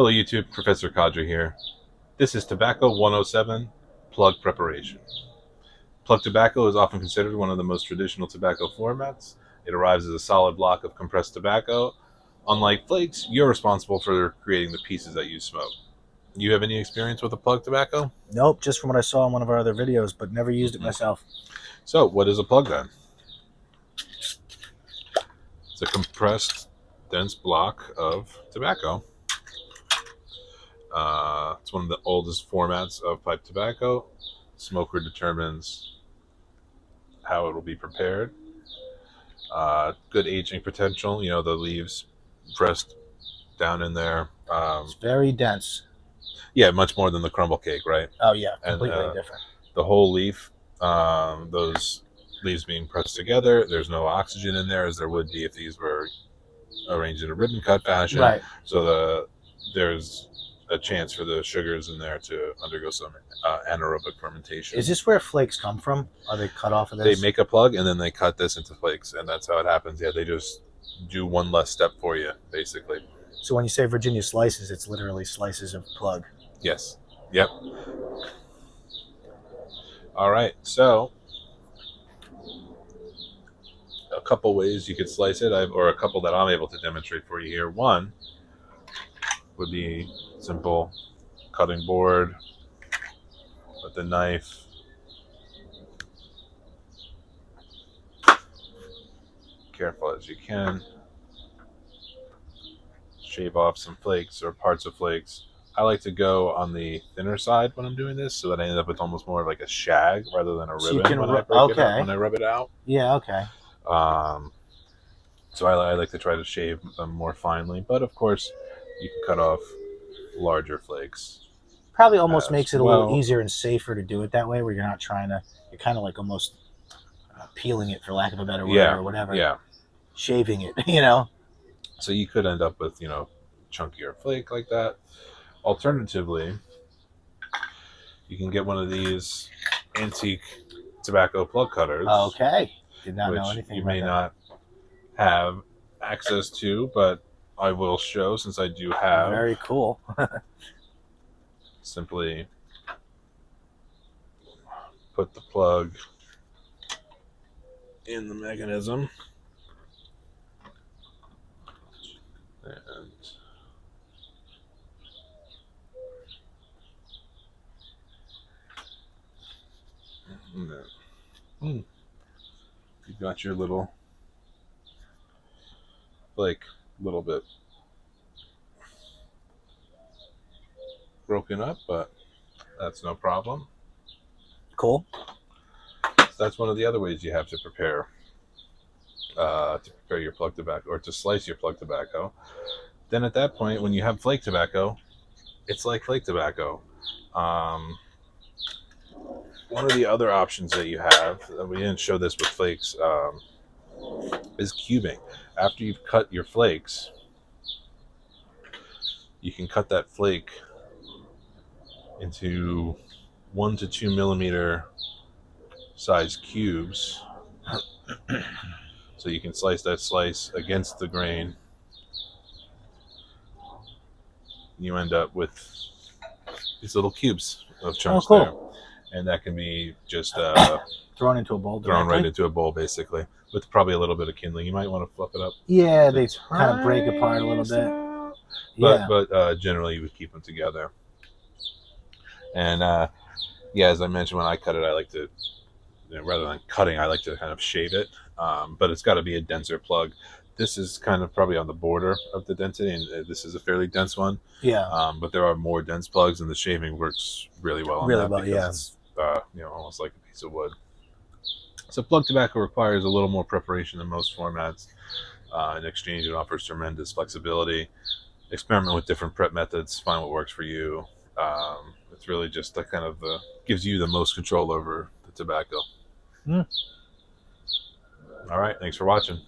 Hello YouTube, Professor Kadra here. This is Tobacco 107, plug preparation. Plug tobacco is often considered one of the most traditional tobacco formats. It arrives as a solid block of compressed tobacco. Unlike flakes, you're responsible for creating the pieces that you smoke. You have any experience with a plug tobacco? Nope, just from what I saw in one of our other videos, but never used it myself. So, what is a plug then? It's a compressed, dense block of tobacco. It's one of the oldest formats of pipe tobacco. Smoker determines how it will be prepared. Good aging potential. You know, the leaves pressed down in there. It's very dense. Yeah, much more than the crumble cake, right? Oh yeah, completely different. The whole leaf, those leaves being pressed together. There's no oxygen in there, as there would be if these were arranged in a ribbon cut fashion. Right. So there's a chance for the sugars in there to undergo some anaerobic fermentation. Is this where flakes come from? Are they cut off of this? They make a plug and then they cut this into flakes, and that's how it happens. Yeah, they just do one less step for you, basically. So when you say Virginia slices, it's literally slices of plug. Yes. Yep. All right. So a couple ways you could slice it, or a couple that I'm able to demonstrate for you here. One would be simple cutting board with a knife. Careful as you can. Shave off some flakes or parts of flakes. I like to go on the thinner side when I'm doing this, so that I end up with almost more like a shag rather than a ribbon when I rub it out. Yeah, okay. So I like to try to shave them more finely, but of course you can cut off larger flakes. Probably almost makes it a little easier and safer to do it that way, where you're not trying to, you're kind of like almost peeling it, for lack of a better word, or whatever. Yeah. Shaving it, you know? So you could end up with, chunkier flake like that. Alternatively, you can get one of these antique tobacco plug cutters. Okay. Did not know anything you about may that. not have access to, but I will show since I do have. Very cool. Simply put the plug in the mechanism. And then, you've got your little flake, a little bit broken up, but that's no problem. Cool. So that's one of the other ways you have to prepare your plug tobacco, or to slice your plug tobacco. Then at that point, when you have flake tobacco, it's like flake tobacco. One of the other options that you have, we didn't show this with flakes, is cubing. After you've cut your flakes, you can cut that flake into 1 to 2 millimeter size cubes. So you can slice that slice against the grain. You end up with these little cubes of chunks there. And that can be just thrown into a bowl. Thrown right into a bowl, basically, with probably a little bit of kindling. You might want to fluff it up. Yeah, they kind of break apart a little bit. But generally, you would keep them together. And as I mentioned, when I cut it, I like to, rather than cutting, I like to kind of shave it. But it's got to be a denser plug. This is kind of probably on the border of the density, and this is a fairly dense one. Yeah. But there are more dense plugs, and the shaving works really well on that because it's almost like a piece of wood. So plug tobacco requires a little more preparation than most formats. In exchange, it offers tremendous flexibility. Experiment with different prep methods, find what works for you. It's really just the kind of gives you the most control over the tobacco. All right, thanks for watching.